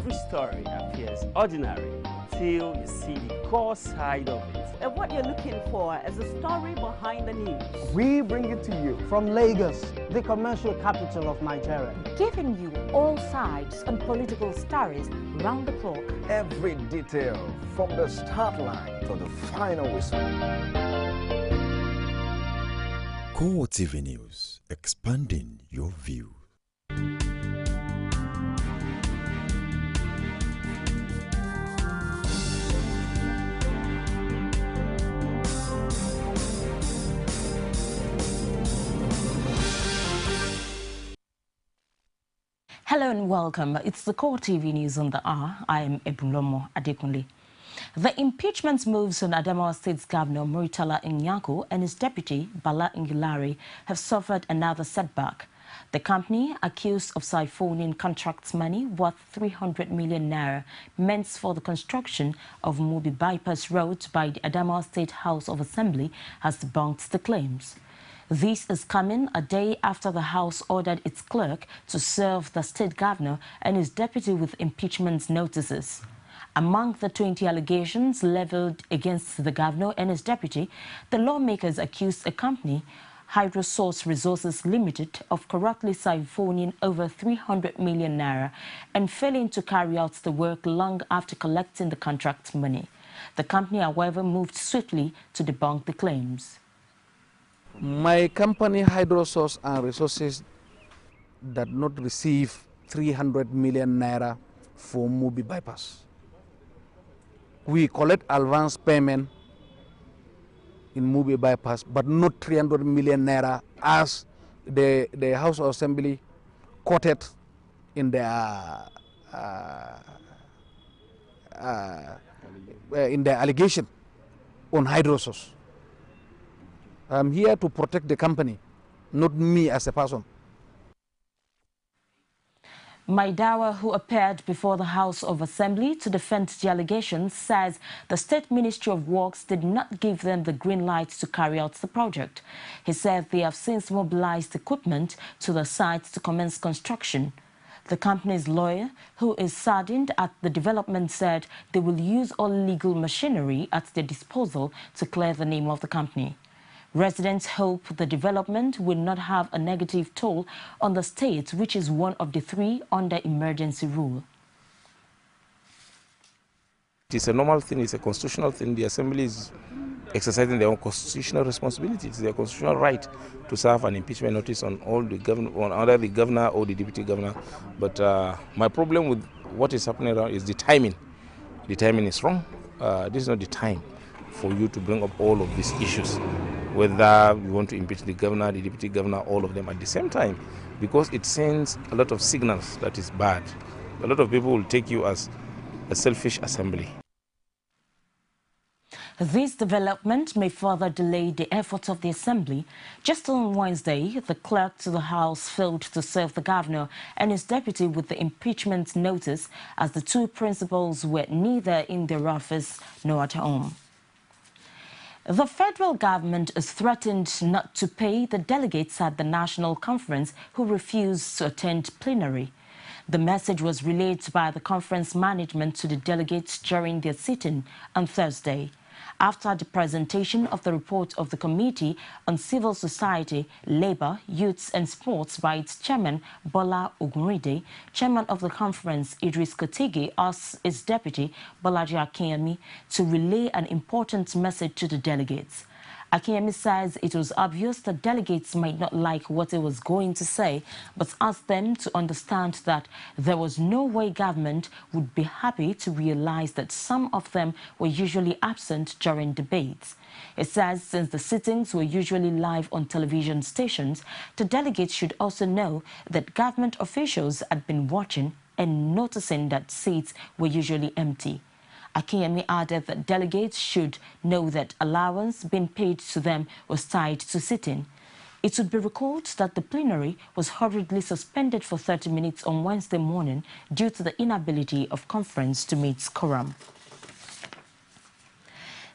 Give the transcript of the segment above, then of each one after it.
Every story appears ordinary till you see the core side of it. And what you're looking for is the story behind the news. We bring it to you from Lagos, the commercial capital of Nigeria. Giving you all sides and political stories round the clock. Every detail from the start line to the final whistle. CoreTV News, expanding your view. Hello and welcome. It's the CoreTV News on the hour. I am Ebulomo Adekunle. The impeachment moves on Adamawa State's Governor Murtala Nyako and his deputy Bala Ngilari have suffered another setback. The company, accused of siphoning contracts money worth 300 million naira meant for the construction of Mubi Bypass Road by the Adamawa State House of Assembly, has debunked the claims. This is coming a day after the House ordered its clerk to serve the state governor and his deputy with impeachment notices. Among the 20 allegations leveled against the governor and his deputy, the lawmakers accused a company, Hydrosource Resources Limited, of corruptly siphoning over 300 million naira and failing to carry out the work long after collecting the contract money. The company, however, moved swiftly to debunk the claims. My company, Hydrosource and Resources, did not receive 300 million naira for Mubi Bypass. We collect advance payment in Mubi Bypass, but not 300 million naira as the House of Assembly quoted in their allegation on Hydrosource. I'm here to protect the company, not me as a person. Maidawa, who appeared before the House of Assembly to defend the allegations, says the State Ministry of Works did not give them the green light to carry out the project. He said they have since mobilized equipment to the site to commence construction. The company's lawyer, who is saddened at the development, said they will use all legal machinery at their disposal to clear the name of the company. Residents hope the development will not have a negative toll on the state, which is one of the three under emergency rule. It's a normal thing, it's a constitutional thing. The Assembly is exercising their own constitutional responsibility. It's their constitutional right to serve an impeachment notice on all the governor, on either the governor or the deputy governor. But my problem with what is happening around is the timing. The timing is wrong. This is not the time for you to bring up all of these issues, whether you want to impeach the governor, the deputy governor, all of them at the same time, because it sends a lot of signals that is bad. A lot of people will take you as a selfish assembly. This development may further delay the efforts of the Assembly. Just on Wednesday, the clerk to the House failed to serve the governor and his deputy with the impeachment notice, as the two principals were neither in their office nor at home. The federal government is threatened not to pay the delegates at the national conference who refused to attend plenary. The message was relayed by the conference management to the delegates during their sitting on Thursday. After the presentation of the report of the Committee on Civil Society, Labour, Youths and Sports by its chairman, Bola Ogunride, chairman of the conference, Idris Kotigi, asked its deputy, Bolaji Akinyemi, to relay an important message to the delegates. Akinyemi says it was obvious that delegates might not like what he was going to say, but asked them to understand that there was no way government would be happy to realize that some of them were usually absent during debates. It says since the sittings were usually live on television stations, the delegates should also know that government officials had been watching and noticing that seats were usually empty. Akinyemi added that delegates should know that allowance being paid to them was tied to sitting. It should be recalled that the plenary was hurriedly suspended for 30 minutes on Wednesday morning due to the inability of conference to meet quorum.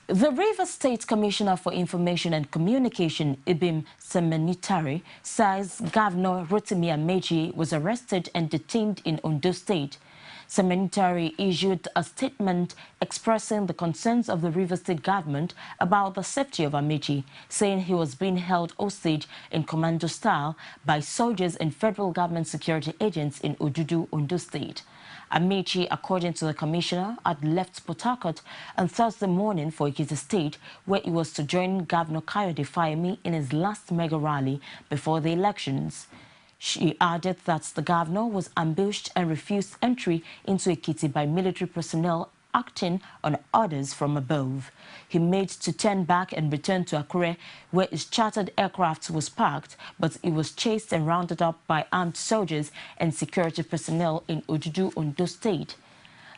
The Rivers State Commissioner for Information and Communication, Ibim Semenitari, says Governor Rotimi Amechi was arrested and detained in Ondo State. Seminary issued a statement expressing the concerns of the Rivers State government about the safety of Amaechi, saying he was being held hostage in commando style by soldiers and federal government security agents in Odudu, Ondo State. Amaechi, according to the commissioner, had left Port Harcourt on Thursday morning for Ekiti State, where he was to join Governor Kayode Fayemi in his last mega rally before the elections. She added that the governor was ambushed and refused entry into Ekiti by military personnel acting on orders from above. He made to turn back and return to Akure, where his chartered aircraft was parked, but he was chased and rounded up by armed soldiers and security personnel in Odudu, Ondo State.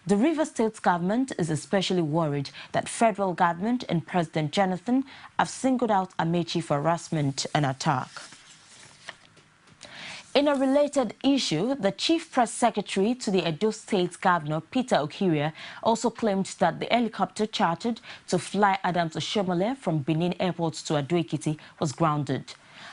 The Rivers State government is especially worried that federal government and President Jonathan have singled out Amaechi for harassment and attack. In a related issue, the Chief Press Secretary to the Edo State Governor, Peter Okiria, also claimed that the helicopter chartered to fly Adams Oshiomhole from Benin Airport to Ado-Ekiti was grounded.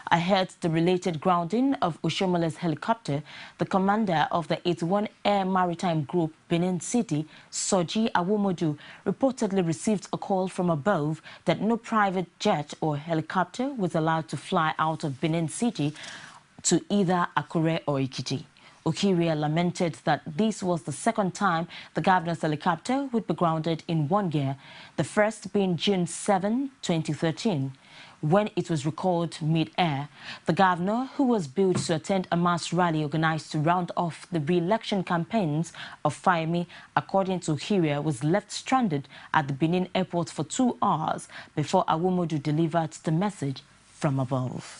Ahead the related grounding of Oshiomhole's helicopter, the commander of the 81 Air Maritime Group, Benin City, Soji Awomodu, reportedly received a call from above that no private jet or helicopter was allowed to fly out of Benin City to either Akure or Ekiti. Okiria lamented that this was the second time the governor's helicopter would be grounded in one year, the first being June 7, 2013. When it was recalled mid-air, the governor, who was billed to attend a mass rally organized to round off the re-election campaigns of Fayemi, according to Okiria, was left stranded at the Benin airport for 2 hours before Awomodu delivered the message from above.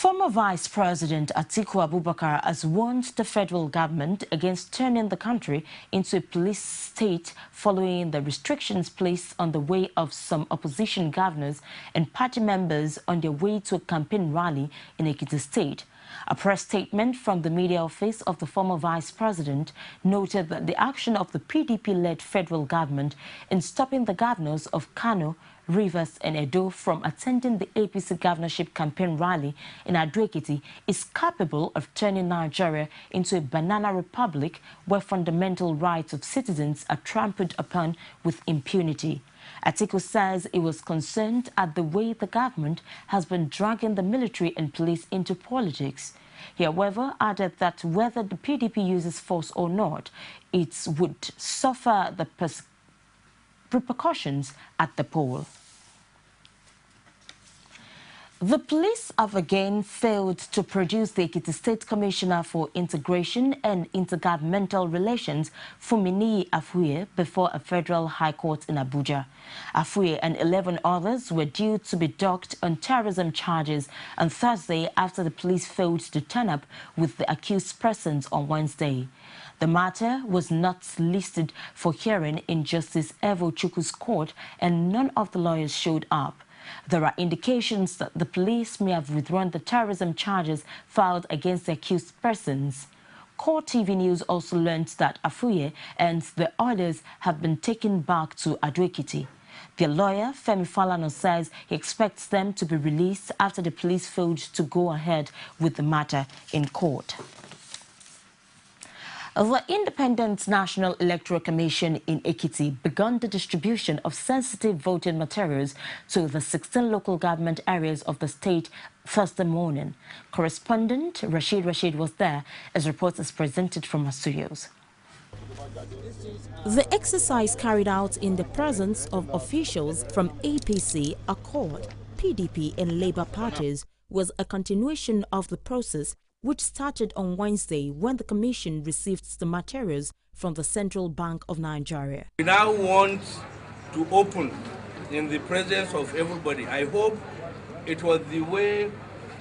Former Vice President Atiku Abubakar has warned the federal government against turning the country into a police state following the restrictions placed on the way of some opposition governors and party members on their way to a campaign rally in Ekiti State. A press statement from the media office of the former vice president noted that the action of the PDP-led federal government in stopping the governors of Kano, Rivers and Edo from attending the APC governorship campaign rally in Ado-Ekiti is capable of turning Nigeria into a banana republic where fundamental rights of citizens are trampled upon with impunity. Atiku says he was concerned at the way the government has been dragging the military and police into politics. He, however, added that whether the PDP uses force or not, it would suffer the repercussions at the poll. The police have again failed to produce the Ekiti State Commissioner for Integration and Intergovernmental Relations, Fumini Afuye, before a federal high court in Abuja. Afuye and 11 others were due to be docked on terrorism charges on Thursday after the police failed to turn up with the accused persons on Wednesday. The matter was not listed for hearing in Justice Evo Chukwu's court, and none of the lawyers showed up. There are indications that the police may have withdrawn the terrorism charges filed against the accused persons. CoreTV News also learned that Afuye and the others have been taken back to Ado-Ekiti. Their lawyer, Femi Falana, says he expects them to be released after the police failed to go ahead with the matter in court. The Independent National Electoral Commission in Ekiti began the distribution of sensitive voting materials to the 16 local government areas of the state Thursday morning. Correspondent Rashid was there as reports is presented from our studios. The exercise carried out in the presence of officials from APC, Accord, PDP and Labour parties was a continuation of the process which started on Wednesday when the Commission received the materials from the Central Bank of Nigeria. We now want to open in the presence of everybody. I hope it was the way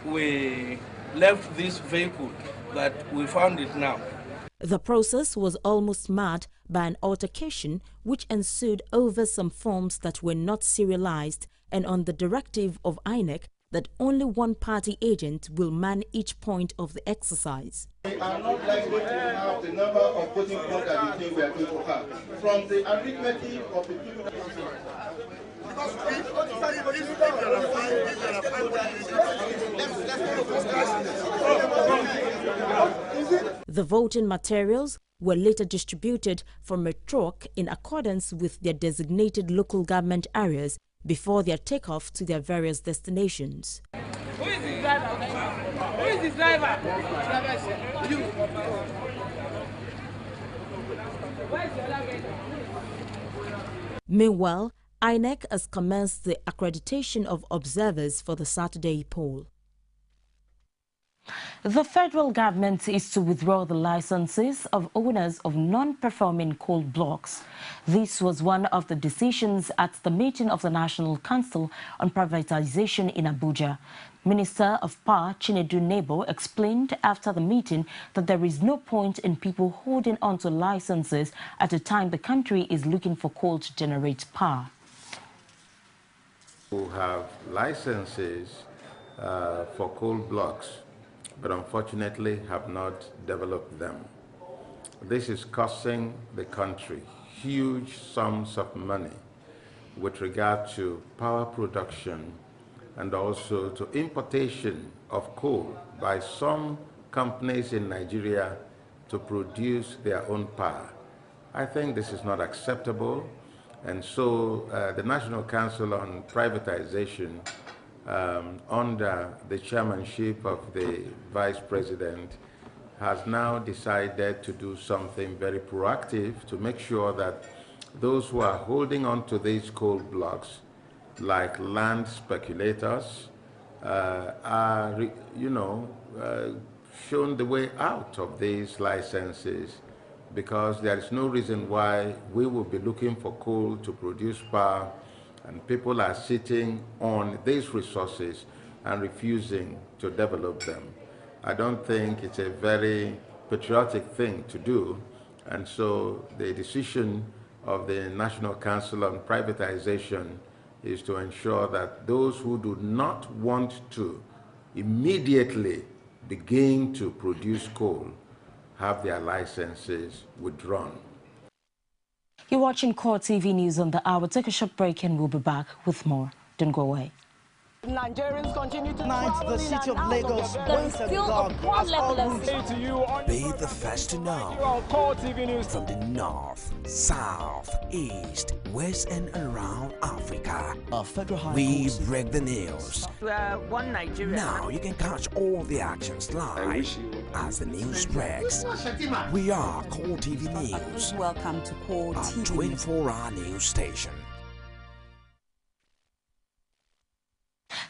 we left this vehicle that we found it now. The process was almost marred by an altercation which ensued over some forms that were not serialized and on the directive of INEC that only one party agent will man each point of the exercise. We are not likely to have the number of voting points that we think we are going to have. From the arithmetic of the people that The voting materials were later distributed from a truck in accordance with their designated local government areas before their takeoff to their various destinations. Who is the driver? Who is the driver? You. Where is your luggage? Meanwhile, INEC has commenced the accreditation of observers for the Saturday poll. The federal government is to withdraw the licenses of owners of non-performing coal blocks. This was one of the decisions at the meeting of the National Council on Privatization in Abuja. Minister of Power Chinedu Nebo explained after the meeting that there is no point in people holding onto licenses at a time the country is looking for coal to generate power. Who have licenses for coal blocks, but unfortunately have not developed them. This is costing the country huge sums of money with regard to power production and also to importation of coal by some companies in Nigeria to produce their own power. I think this is not acceptable, and so the National Council on Privatization under the chairmanship of the Vice President has now decided to do something very proactive to make sure that those who are holding on to these coal blocks, like land speculators, are, shown the way out of these licenses, because there is no reason why we will be looking for coal to produce power and people are sitting on these resources and refusing to develop them. I don't think it's a very patriotic thing to do, and so the decision of the National Council on Privatization is to ensure that those who do not want to immediately begin to produce coal have their licenses withdrawn. You're watching CoreTV News on the hour. Take a short break and we'll be back with more. Don't go away. Nigerians continue to the city of Lagos went agog as all routes to you be the first to know from the north, south, east, west and around Africa. We break the news. One Nigeria. Now you can catch all the actions live as the news breaks. We are CoreTV News. Welcome to CoreTV. A 24-hour news station.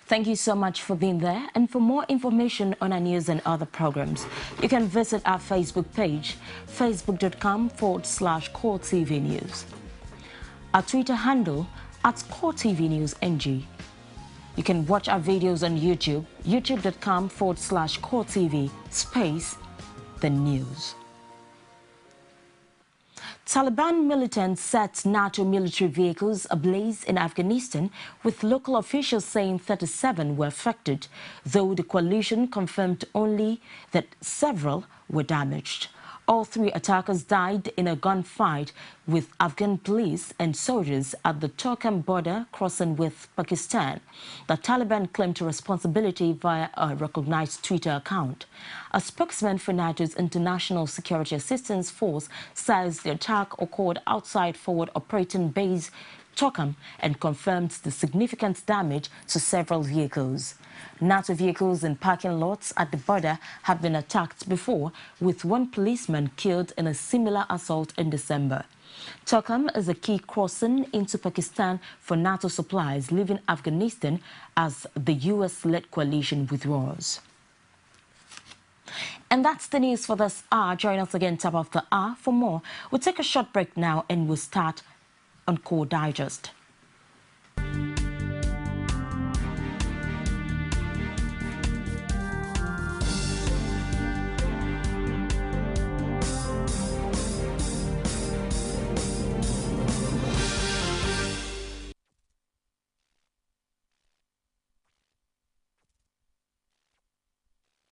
Thank you so much for being there. And for more information on our news and other programs, you can visit our Facebook page, facebook.com/CoreTV News. Our Twitter handle @CoreTV News NG. You can watch our videos on YouTube, youtube.com/CoreTV the news. Taliban militants set NATO military vehicles ablaze in Afghanistan, with local officials saying 37 were affected, though the coalition confirmed only that several were damaged. All three attackers died in a gunfight with Afghan police and soldiers at the Torkham border crossing with Pakistan. The Taliban claimed responsibility via a recognized Twitter account. A spokesman for NATO's International Security Assistance Force says the attack occurred outside Forward Operating Base Torkham and confirmed the significant damage to several vehicles. NATO vehicles in parking lots at the border have been attacked before, with one policeman killed in a similar assault in December. Torkham is a key crossing into Pakistan for NATO supplies, leaving Afghanistan as the US-led coalition withdraws. And that's the news for this hour. Join us again top of the hour for more. We'll take a short break now and we'll start on Core Digest.